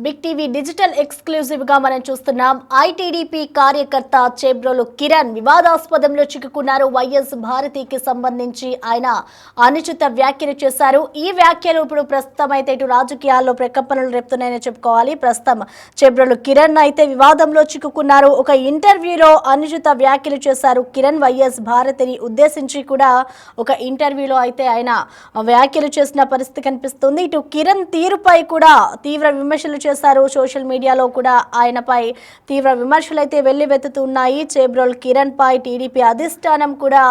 Big TV digital exclusive గా మనం చూస్తున్నాం. ఐటీడీపీ కార్యకర్త చేబ్రోలు కిరణ్ వివాదాస్పదంలో చిక్కుకున్నారు. వైఎస్ భారతికి సంబంధించి ఆయన అనుచిత వ్యాఖ్యలు చేశారు. ఈ వ్యాఖ్యలు ఇప్పుడు ప్రస్తుతం అయితే ఇటు రాజకీయాల్లో ప్రకంపనలు రేపుతున్నాయని చెప్పుకోవాలి. ప్రస్తుతం చేబ్రోలు కిరణ్ అయితే వివాదంలో చిక్కుకున్నారు. ఒక ఇంటర్వ్యూలో అనుచిత వ్యాఖ్యలు చేశారు కిరణ్. వైఎస్ భారతిని ఉద్దేశించి కూడా ఒక ఇంటర్వ్యూలో అయితే ఆయన వ్యాఖ్యలు చేసిన పరిస్థితి కనిపిస్తుంది. ఇటు కిరణ్ తీరుపై కూడా తీవ్ర విమర్శలు చేశారు. సోషల్ మీడియాలో కూడా ఆయనపై తీవ్ర విమర్శలు అయితే వెల్లువెత్తుతున్నాయి. చేబ్రోల్ కిరణ్ పై టీడీపీ అధిష్టానం కూడా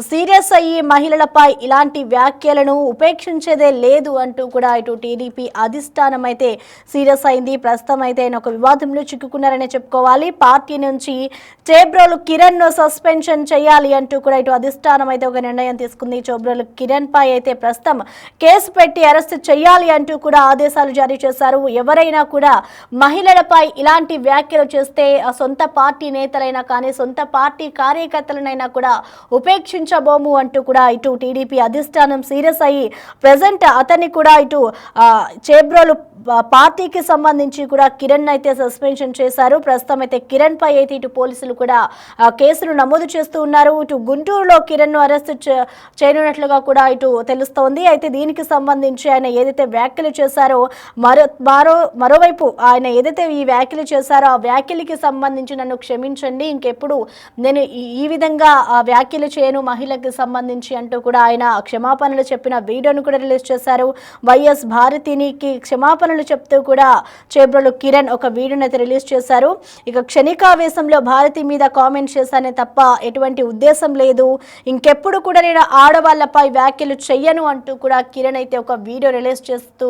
సీరియస్ అయ్యి మహిళలపై ఇలాంటి వ్యాఖ్యలను ఉపేక్షించేదే లేదు అంటూ కూడా ఇటు టీడీపీ అధిష్టానం అయితే సీరియస్ అయింది. ప్రస్తుతం అయితే ఆయన ఒక వివాదంలో చిక్కుకున్నారనే చెప్పుకోవాలి. పార్టీ నుంచి చేబ్రోల్ కిరణ్ ను సస్పెన్షన్ చేయాలి అంటూ కూడా ఇటు అధిష్టానం అయితే ఒక నిర్ణయం తీసుకుంది. చేబ్రోల్ కిరణ్ పై అయితే ప్రస్తుతం కేసు పెట్టి అరెస్ట్ చేయాలి అంటూ కూడా ఆదేశాలు జారీ చేశారు. ఎవరైనా కూడా మహిళలపై ఇలాంటి వ్యాఖ్యలు చేస్తే సొంత పార్టీ నేతలైనా కానీ సొంత పార్టీ కార్యకర్తలనైనా కూడా ఉపేక్షించబోము అంటూ కూడా ఇటు టీడీపీ అధిష్టానం సీరియస్ అయ్యి ప్రెజెంట్ అతన్ని కూడా ఇటు చేబ్రోలు పార్టీకి సంబంధించి కూడా కిరణ్ అయితే సస్పెన్షన్ చేశారు. ప్రస్తుతం అయితే కిరణ్ పై అయితే ఇటు పోలీసులు కూడా కేసులు నమోదు చేస్తూ ఉన్నారు. ఇటు గుంటూరులో కిరణ్ ను అరెస్ట్ చేయనున్నట్లుగా కూడా ఇటు తెలుస్తోంది. అయితే దీనికి సంబంధించి ఆయన ఏదైతే వ్యాఖ్యలు చేశారో మరోవైపు ఆయన ఏదైతే ఈ వ్యాఖ్యలు చేశారో ఆ వ్యాఖ్యలకి సంబంధించి నన్ను క్షమించండి, ఇంకెప్పుడు నేను ఈ విధంగా వ్యాఖ్యలు చేయను మహిళకి సంబంధించి అంటూ కూడా ఆయన క్షమాపణలు చెప్పిన వీడియోను కూడా రిలీజ్ చేశారు. వైఎస్ భారతినికి క్షమాపణలు చెప్తూ కూడా చేబ్రోలు కిరణ్ ఒక వీడియోని అయితే రిలీజ్ చేశారు. ఇక క్షణికావేశంలో భారతి మీద కామెంట్ చేశానే తప్ప ఎటువంటి ఉద్దేశం లేదు, ఇంకెప్పుడు కూడా నేను ఆడవాళ్లపై వ్యాఖ్యలు చెయ్యను అంటూ కూడా కిరణ్ అయితే ఒక వీడియో రిలీజ్ చేస్తూ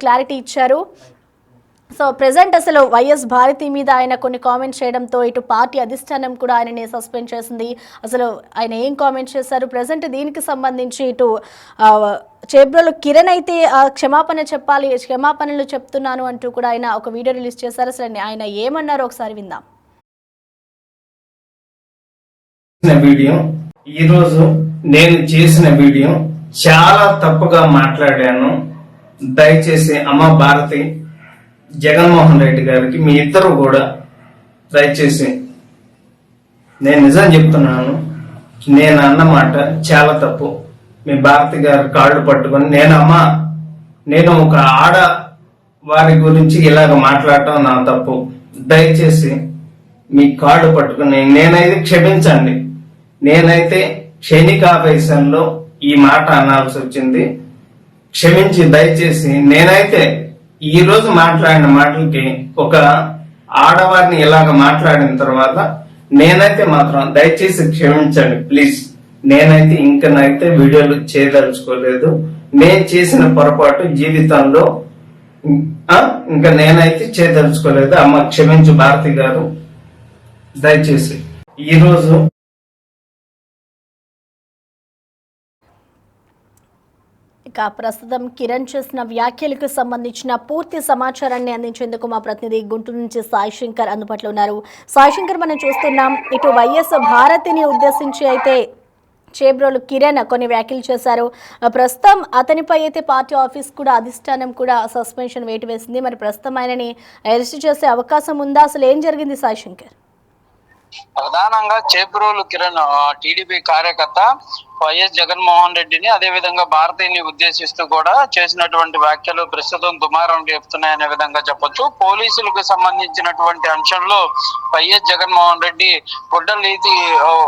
క్లారిటీ ఇచ్చారు. సో ప్రెజెంట్ అసలు వైఎస్ భారతి మీద ఆయన కొన్ని కామెంట్స్ చేయడంతో ఇటు పార్టీ అధిష్టానం కూడా ఆయనని సస్పెండ్ చేసింది. అసలు ఆయన ఏం కామెంట్స్ చేశారు, ప్రెజెంట్ దీనికి సంబంధించి ఇటు చేబ్రోలు కిరణ్ అయితే క్షమాపణ చెప్పాలి, క్షమాపణలు చెప్తున్నాను అంటూ కూడా ఆయన ఒక వీడియో రిలీజ్ చేశారు. అసలు ఆయన ఏమన్నారో ఒకసారి విందాం. ఈరోజు నేను చేసిన వీడియో చాలా తప్పుగా మాట్లాడాను. దయచేసి అమ్మ భారతి, జగన్మోహన్ రెడ్డి గారికి మీ ఇద్దరు కూడా దయచేసి నేను నిజం చెప్తున్నాను, నేను అన్నమాట చాలా తప్పు. మీ భారతి గారి కాళ్ళు పట్టుకొని నేను ఒక ఆడ వారి గురించి ఇలాగ మాట్లాడటం నా తప్పు. దయచేసి మీ కాళ్ళు పట్టుకుని నేనైతే క్షమించండి. నేనైతే క్షణికావేశంలో ఈ మాట అనాల్సి వచ్చింది. క్షమించి దయచేసి నేనైతే ఈ రోజు మాట్లాడిన మాటలకి ఒక ఆడవారిని ఇలాగ మాట్లాడిన తర్వాత నేనైతే మాత్రం దయచేసి క్షమించండి ప్లీజ్. నేనైతే ఇంకనైతే వీడియోలు చేయదలుచుకోలేదు. నేను చేసిన పొరపాటు జీవితంలో ఇంకా నేనైతే చేయదలుచుకోలేదు. అమ్మ క్షమించు భారతి గారు, దయచేసి. ఈరోజు ప్రస్తుతం కిరణ్ చేసిన వ్యాఖ్యలకు సంబంధించిన పూర్తి సమాచారాన్ని అందించేందుకు మా ప్రతినిధి గుంటూరు నుంచి సాయి శంకర్ అందుబాటులో ఉన్నారు. సాయి శంకర్, మనం చూస్తున్నాం ఇటు వైఎస్ భారతిని ఉద్దేశించి అయితే చేబ్రోలు కిరణ్ కొన్ని వ్యాఖ్యలు చేశారు. ప్రస్తుతం అతనిపై అయితే పార్టీ ఆఫీస్ కూడా అధిష్టానం కూడా సస్పెన్షన్ వేటు వేసింది. మరి ప్రస్తుతం ఆయనని అరెస్ట్ చేసే అవకాశం ఉందా? అసలు ఏం జరిగింది సాయి శంకర్? ప్రధానంగా చేబ్రోలు కిరణ్ టీడీపీ కార్యకర్త వైఎస్ జగన్మోహన్ రెడ్డిని అదే విధంగా భారతీయుని ఉద్దేశిస్తూ కూడా చేసినటువంటి వ్యాఖ్యలు ప్రస్తుతం దుమారం రేపుతున్నాయనే విధంగా చెప్పొచ్చు. పోలీసులకు సంబంధించినటువంటి అంశంలో వైఎస్ జగన్మోహన్ రెడ్డి గుడ్డలీతి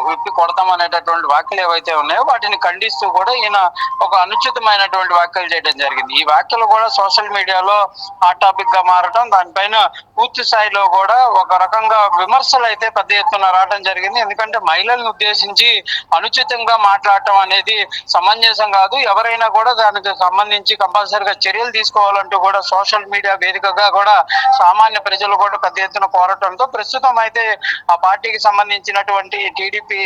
విప్పి కొడతామనేటటువంటి వ్యాఖ్యలు ఏవైతే ఉన్నాయో వాటిని ఖండిస్తూ కూడా ఈయన ఒక అనుచితమైనటువంటి వ్యాఖ్యలు చేయడం జరిగింది. ఈ వ్యాఖ్యలు కూడా సోషల్ మీడియాలో హాట్ టాపిక్ గా మారటం, దానిపైన పూర్తి స్థాయిలో కూడా ఒక రకంగా విమర్శలు అయితే పెద్ద ఎత్తున రావడం జరిగింది. ఎందుకంటే మహిళలను ఉద్దేశించి అనుచితంగా మాట్లాడటం అనేది సమంజసం కాదు. ఎవరైనా కూడా దానికి సంబంధించి కంపల్సరిగా చర్యలు తీసుకోవాలంటూ కూడా సోషల్ మీడియా వేదికగా కూడా సామాన్య ప్రజలు కూడా పెద్ద ఎత్తున కోరటంతో ప్రస్తుతం అయితే ఆ పార్టీకి సంబంధించినటువంటి టీడీపీ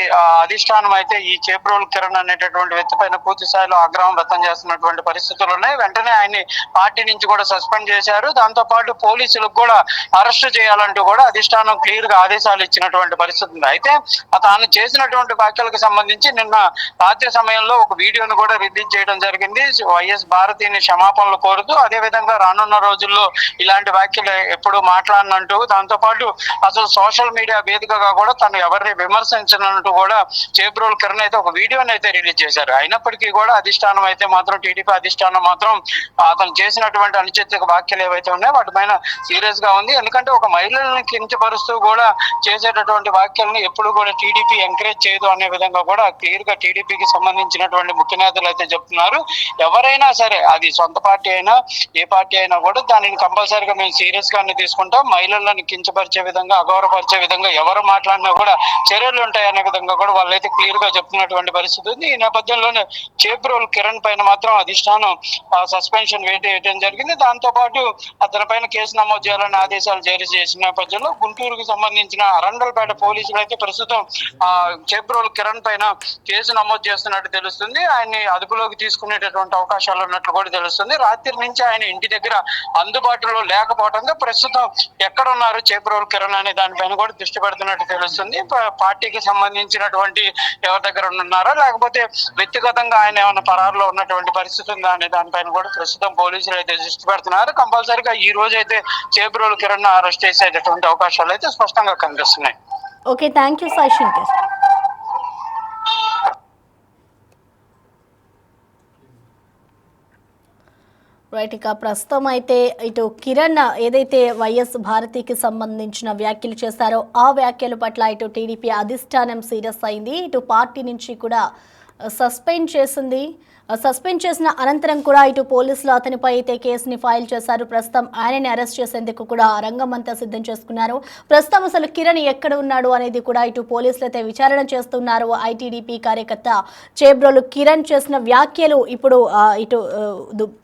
అధిష్టానం అయితే ఈ చేబ్రోలు కిరణ్ అనేటటువంటి వ్యక్తి పైన పూర్తి స్థాయిలో ఆగ్రహం వ్యక్తం చేస్తున్నటువంటి పరిస్థితులు ఉన్నాయి. వెంటనే ఆయన్ని పార్టీ నుంచి కూడా సస్పెండ్ చేశారు. దాంతో పాటు పోలీసులకు కూడా అరెస్ట్ చేయాలంటూ కూడా అధిష్టానం క్లియర్ గా ఆదేశాలు ఇచ్చినటువంటి పరిస్థితి పరిస్థితి ఉంది. అయితే తాను చేసినటువంటి వ్యాఖ్యలకు సంబంధించి నిన్న రాత్రి సమయంలో ఒక వీడియోను కూడా రిలీజ్ చేయడం జరిగింది. వైఎస్ భారతిని క్షమాపణలు కోరుతూ, అదే విధంగా రానున్న రోజుల్లో ఇలాంటి వ్యాఖ్యలు ఎప్పుడు మాట్లాడినంటూ, దాంతో పాటు అసలు సోషల్ మీడియా వేదికగా కూడా తను ఎవరిని విమర్శించినట్టు కూడా చేబ్రోలు కిరణ్ అయితే ఒక వీడియోని అయితే రిలీజ్ చేశారు. అయినప్పటికీ కూడా అధిష్టానం అయితే మాత్రం, టీడీపీ అధిష్టానం మాత్రం అతను చేసినటువంటి అనుచిత వ్యాఖ్యలు ఏవైతే ఉన్నాయో వాటిపైన సీరియస్ గా ఉంది. ఎందుకంటే ఒక మహిళల్ని కించపరుస్తూ కూడా చేసేటటువంటి వ్యాఖ్యలను ఎప్పుడు కూడా టీడీపీ ఎంకరేజ్ చేయదు అనే విధంగా కూడా క్లియర్ గా టీడీపీకి సంబంధించినటువంటి ముఖ్య నేతలు అయితే చెప్తున్నారు. ఎవరైనా సరే, అది సొంత పార్టీ అయినా ఏ పార్టీ అయినా కూడా దానిని కంపల్సరీగా మేము సీరియస్ గానే తీసుకుంటాం. మహిళలను కించపరిచే విధంగా, అగౌరవపరిచే విధంగా ఎవరు మాట్లాడినా కూడా చర్యలు ఉంటాయనే విధంగా కూడా వాళ్ళైతే క్లియర్ గా చెప్తున్నటువంటి పరిస్థితి ఉంది. ఈ నేపథ్యంలోనే చేబ్రోలు కిరణ్ పైన మాత్రం అధిష్టానం సస్పెన్షన్ వేయడం జరిగింది. దాంతో పాటు అతని పైన కేసు నమోదు చేయాలని ఆదేశాలు జారీ చేసిన నేపథ్యంలో గుంటూరుకు సంబంధించిన అరండల్పేట పోలీసులు అయితే ప్రస్తుతం చేబ్రోలు కిరణ్ పైన కేసు నమోదు చేస్తున్నట్టు తెలుస్తుంది. ఆయన్ని అదుపులోకి తీసుకునేటటువంటి అవకాశాలు ఉన్నట్లు కూడా తెలుస్తుంది. రాత్రి నుంచి ఆయన ఇంటి దగ్గర అందుబాటులో లేకపోవడంతో ప్రస్తుతం ఎక్కడ ఉన్నారు చేబ్రోలు కిరణ్ అనే దానిపైన కూడా దృష్టి పెడుతున్నట్టు తెలుస్తుంది. పార్టీకి సంబంధించినటువంటి ఎవరి దగ్గర ఉన్నారా, లేకపోతే వ్యక్తిగతంగా ఆయన ఏమైనా పరారులో ఉన్నటువంటి పరిస్థితి ఉందా అనే దానిపైన కూడా ప్రస్తుతం పోలీసులు అయితే దృష్టి పెడుతున్నారు. కంపల్సరీగా ఈ రోజు అయితే చేబ్రోలు కిరణ్ అరెస్ట్ చేసేటటువంటి అవకాశాలు అయితే స్పష్టంగా కనిపిస్తున్నాయి. Okay, thank you Sai Shankar. Right, ఇక ప్రస్తుతం అయితే ఇటు కిరణ్ ఏదైతే వైఎస్ భారతికి సంబంధించిన వ్యాఖ్యలు చేశారో ఆ వ్యాఖ్యల పట్ల ఇటు టీడీపీ అధిష్టానం సీరియస్ అయింది. ఇటు పార్టీ నుంచి కూడా సస్పెండ్ చేసిన అనంతరం కూడా ఇటు పోలీసులు అతనిపై అయితే కేసుని ఫైల్ చేశారు. ప్రస్తుతం ఆయనని అరెస్ట్ చేసేందుకు కూడా రంగమంతా సిద్ధం చేసుకున్నారు. ప్రస్తుతం అసలు కిరణ్ ఎక్కడ ఉన్నాడు అనేది కూడా ఇటు పోలీసులు అయితే విచారణ చేస్తున్నారు. ఐటీడీపీ కార్యకర్త చేబ్రోలు కిరణ్ చేసిన వ్యాఖ్యలు ఇప్పుడు ఇటు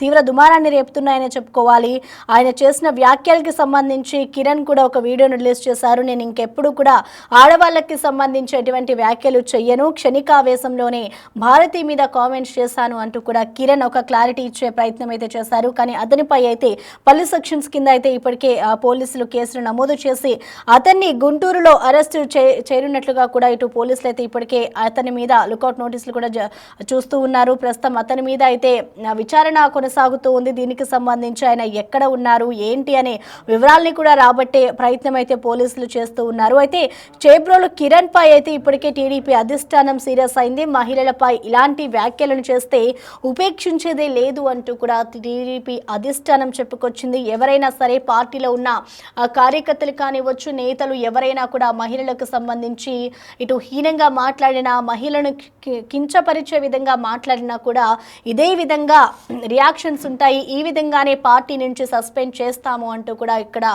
తీవ్ర దుమారాన్ని రేపుతున్నాయని చెప్పుకోవాలి. ఆయన చేసిన వ్యాఖ్యలకి సంబంధించి కిరణ్ కూడా ఒక వీడియోను రిలీజ్ చేశారు. నేను ఇంకెప్పుడు కూడా ఆడవాళ్ళకి సంబంధించి ఎటువంటి వ్యాఖ్యలు చెయ్యను, క్షణికావేశంలోనే భారతి మీద కామెంట్స్ చేశాను అంటూ కూడా కిరణ్ ఒక క్లారిటీ ఇచ్చే ప్రయత్నం అయితే చేశారు. కానీ అతనిపై అయితే పలు సెక్షన్స్ కింద అయితే ఇప్పటికే పోలీసులు కేసులు నమోదు చేసి అతన్ని గుంటూరులో అరెస్ట్ చేయనున్నట్లుగా కూడా ఇటు పోలీసులు అయితే ఇప్పటికే అతని మీద లుకౌట్ నోటీసులు కూడా చూస్తూ ఉన్నారు. ప్రస్తుతం అతని మీద అయితే విచారణ కొనసాగుతూ ఉంది. దీనికి సంబంధించి ఆయన ఎక్కడ ఉన్నారు ఏంటి అనే వివరాల్ని కూడా రాబట్టే ప్రయత్నం అయితే పోలీసులు చేస్తూ ఉన్నారు. అయితే చేబ్రోలు కిరణ్ పై అయితే ఇప్పటికే టీడీపీ అధిష్టానం సీరియస్ అయింది. మహిళలపై ఇలాంటి వ్యాఖ్యలను చేస్తే ఉపేక్షించేదే లేదు అంటూ కూడా టీడీపీ అధిష్టానం చెప్పుకొచ్చింది. ఎవరైనా సరే పార్టీలో ఉన్న కార్యకర్తలు కానివచ్చు, నేతలు ఎవరైనా కూడా మహిళలకు సంబంధించి ఇటు హీనంగా మాట్లాడినా, మహిళను కించపరిచే విధంగా మాట్లాడినా కూడా ఇదే విధంగా రియాక్షన్స్ ఉంటాయి. ఈ విధంగానే పార్టీ నుంచి సస్పెండ్ చేస్తాము అంటూ కూడా ఇక్కడ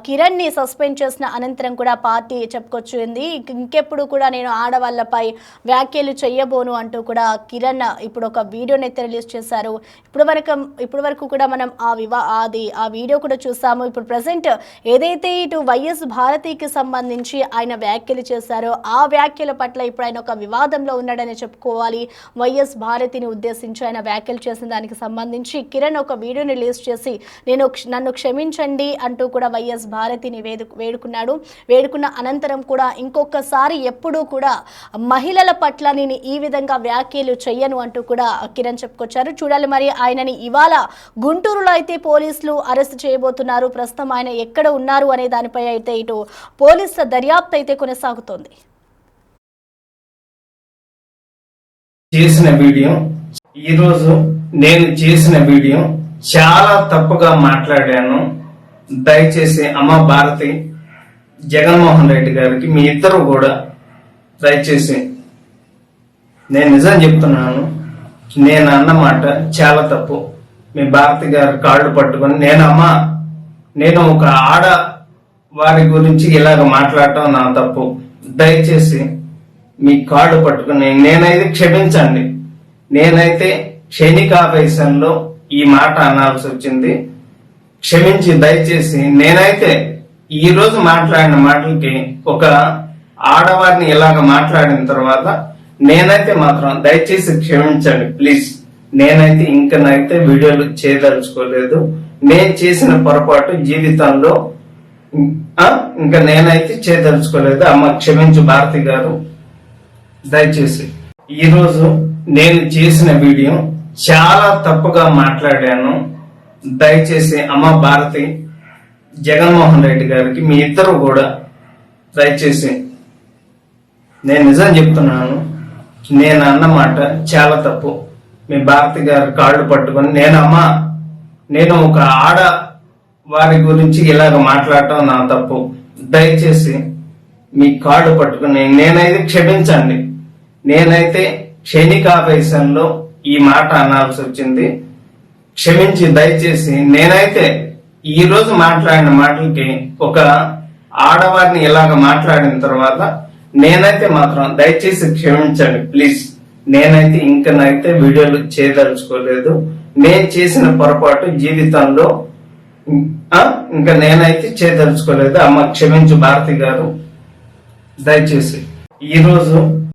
కిరణ్ ని సస్పెండ్ చేసిన అనంతరం కూడా పార్టీ చెప్పుకొచ్చింది. ఇంకెప్పుడు కూడా నేను ఆడవాళ్లపై వ్యాఖ్యలు చెయ్యబోను అంటూ కూడా కిరణ్ ఇప్పుడు ఒక వీడియోని అయితే రిలీజ్ చేశారు. ఇప్పుడు వరకు కూడా మనం ఆ వీడియో కూడా చూసాము. ఇప్పుడు ప్రజెంట్ ఏదైతే ఇటు వైఎస్ భారతికి సంబంధించి ఆయన వ్యాఖ్యలు చేశారో ఆ వ్యాఖ్యల పట్ల ఇప్పుడు ఆయన ఒక వివాదంలో ఉన్నాడని చెప్పుకోవాలి. వైఎస్ భారతిని ఉద్దేశించి ఆయన వ్యాఖ్యలు చేసిన దానికి సంబంధించి కిరణ్ ఒక వీడియోని రిలీజ్ చేసి నన్ను క్షమించండి అంటూ కూడా వైఎస్ భారతిని వేడుకున్న అనంతరం కూడా ఇంకొకసారి ఎప్పుడూ కూడా మహిళల పట్ల నేను ఈ విధంగా వ్యాఖ్యలు చెయ్యను అంటూ కూడా కిరణ్ చెప్పుకొచ్చారు. చూడాలి మరి ఆయనని ఇవాళ గుంటూరులో అయితే పోలీసులు అరెస్ట్ చేయబోతున్నారు. ప్రస్తుతం ఆయన ఎక్కడ ఉన్నారు అనే దానిపై అయితే ఇటు పోలీసుల దర్యాప్తు అయితే కొనసాగుతోంది. ఈరోజు నేను చేసిన వీడియో చాలా తప్పుగా మాట్లాడాను. దయచేసి అమ్మ భారతి, జగన్మోహన్ రెడ్డి గారికి మీ ఇద్దరు కూడా దయచేసి, నేను నిజం చెప్తున్నాను, నేను అన్నమాట చాలా తప్పు. మీ భారతి గారి కాళ్ళు పట్టుకొని నేను ఒక ఆడ వారి గురించి ఇలాగ మాట్లాడటం నా తప్పు. దయచేసి మీ కాళ్ళు పట్టుకుని నేనైతే క్షమించండి. నేనైతే క్షణికావేశంలో ఈ మాట అనాల్సి వచ్చింది. క్షమించి దయచేసి నేనైతే ఈ రోజు మాట్లాడిన మాటలకి ఒక ఆడవారిని ఇలాగ మాట్లాడిన తర్వాత నేనైతే మాత్రం దయచేసి క్షమించండి ప్లీజ్. నేనైతే ఇంకనైతే వీడియోలు చేయదలుచుకోలేదు. నేను చేసిన పొరపాటు జీవితంలో ఇంకా నేనైతే చేయదలుచుకోలేదు. అమ్మ క్షమించు భారతి గారు. దయచేసి ఈరోజు నేను చేసిన వీడియో చాలా తప్పుగా మాట్లాడాను. దయచేసి అమ్మ భారతి, జగన్మోహన్ రెడ్డి గారికి మీ ఇద్దరు కూడా దయచేసి, నేను నిజం చెప్తున్నాను, నేను అన్నమాట చాలా తప్పు. మీ భారతి గారి కాళ్ళు పట్టుకొని నేను ఒక ఆడ వారి గురించి ఇలాగ మాట్లాడటం నా తప్పు. దయచేసి మీ కాళ్ళు పట్టుకుని నేనైతే క్షమించండి. నేనైతే క్షణికావేశంలో ఈ మాట అనాల్సి వచ్చింది. క్షమించి దయచేసి నేనైతే ఈ రోజు మాట్లాడిన మాటలకి ఒక ఆడవారిని ఇలాగ మాట్లాడిన తర్వాత నేనైతే మాత్రం దయచేసి క్షమించండి ప్లీజ్. నేనైతే ఇంకనైతే వీడియోలు చేయదలుచుకోలేదు. నేను చేసిన పొరపాటు జీవితంలో ఇంకా నేనైతే చేయదలుచుకోలేదు. అమ్మ క్షమించు భారతి గారు. దయచేసి ఈరోజు